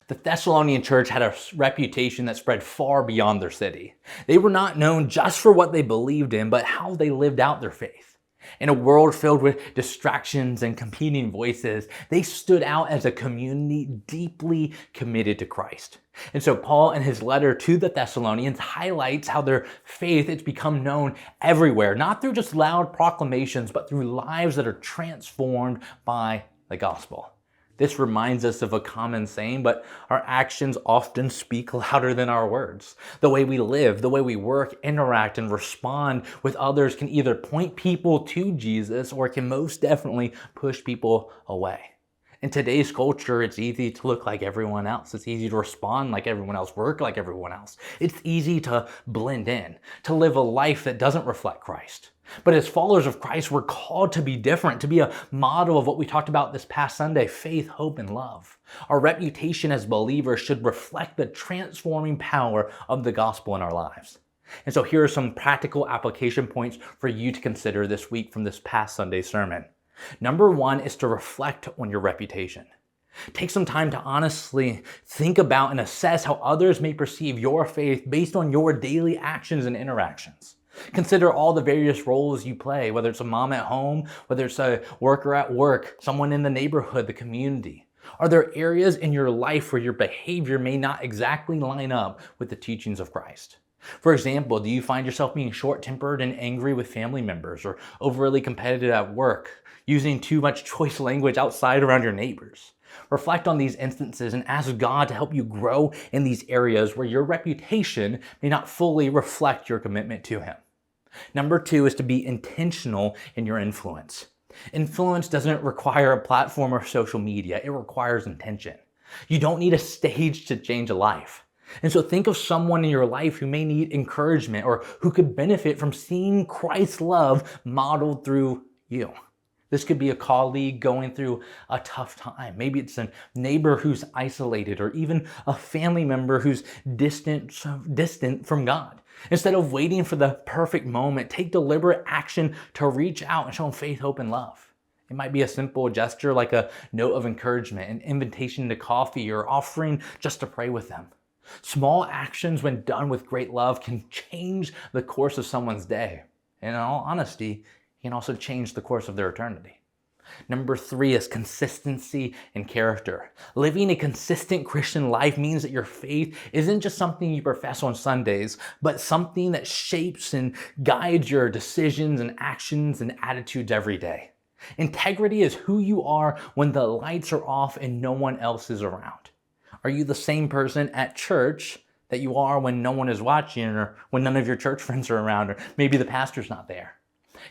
The Thessalonian church had a reputation that spread far beyond their city. They were not known just for what they believed in, but how they lived out their faith. In a world filled with distractions and competing voices, they stood out as a community deeply committed to Christ. And so Paul, in his letter to the Thessalonians, highlights how their faith has become known everywhere, not through just loud proclamations, but through lives that are transformed by the gospel. This reminds us of a common saying, but our actions often speak louder than our words. The way we live, the way we work, interact, and respond with others can either point people to Jesus or it can most definitely push people away. In today's culture, it's easy to look like everyone else. It's easy to respond like everyone else, work like everyone else. It's easy to blend in, to live a life that doesn't reflect Christ. But as followers of Christ, we're called to be different, to be a model of what we talked about this past Sunday, faith, hope, and love. Our reputation as believers should reflect the transforming power of the gospel in our lives. And so here are some practical application points for you to consider this week from this past Sunday sermon. Number one is to reflect on your reputation. Take some time to honestly think about and assess how others may perceive your faith based on your daily actions and interactions. Consider all the various roles you play, whether it's a mom at home, whether it's a worker at work, someone in the neighborhood, the community. Are there areas in your life where your behavior may not exactly line up with the teachings of Christ? For example, do you find yourself being short-tempered and angry with family members, or overly competitive at work, using too much choice language outside around your neighbors? Reflect on these instances and ask God to help you grow in these areas where your reputation may not fully reflect your commitment to Him. Number two is to be intentional in your influence. Influence doesn't require a platform or social media. It requires intention. You don't need a stage to change a life. And so think of someone in your life who may need encouragement or who could benefit from seeing Christ's love modeled through you. This could be a colleague going through a tough time. Maybe it's a neighbor who's isolated, or even a family member who's distant from God. Instead of waiting for the perfect moment, take deliberate action to reach out and show them faith, hope, and love. It might be a simple gesture like a note of encouragement, an invitation to coffee, or offering just to pray with them. Small actions, when done with great love, can change the course of someone's day. And in all honesty, can also change the course of their eternity. Number three is consistency and character. Living a consistent Christian life means that your faith isn't just something you profess on Sundays, but something that shapes and guides your decisions and actions and attitudes every day. Integrity is who you are when the lights are off and no one else is around. Are you the same person at church that you are when no one is watching, or when none of your church friends are around, or maybe the pastor's not there?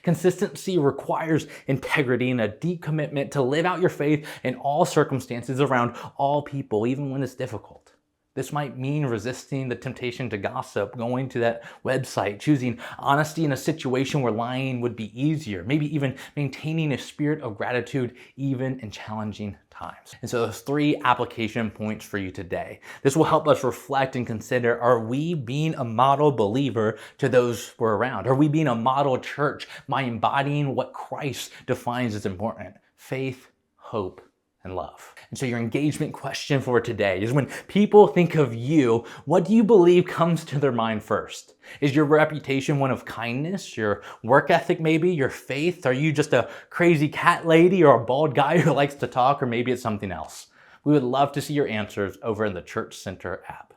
Consistency requires integrity and a deep commitment to live out your faith in all circumstances around all people, even when it's difficult. This might mean resisting the temptation to gossip, going to that website, choosing honesty in a situation where lying would be easier, maybe even maintaining a spirit of gratitude even in challenging times. And so those three application points for you today. This will help us reflect and consider, are we being a model believer to those we're around? Are we being a model church by embodying what Christ defines as important? Faith, hope, and love. And so your engagement question for today is, when people think of you, what do you believe comes to their mind first? Is your reputation one of kindness, your work ethic maybe, your faith? Are you just a crazy cat lady or a bald guy who likes to talk, or maybe it's something else? We would love to see your answers over in the Church Center app.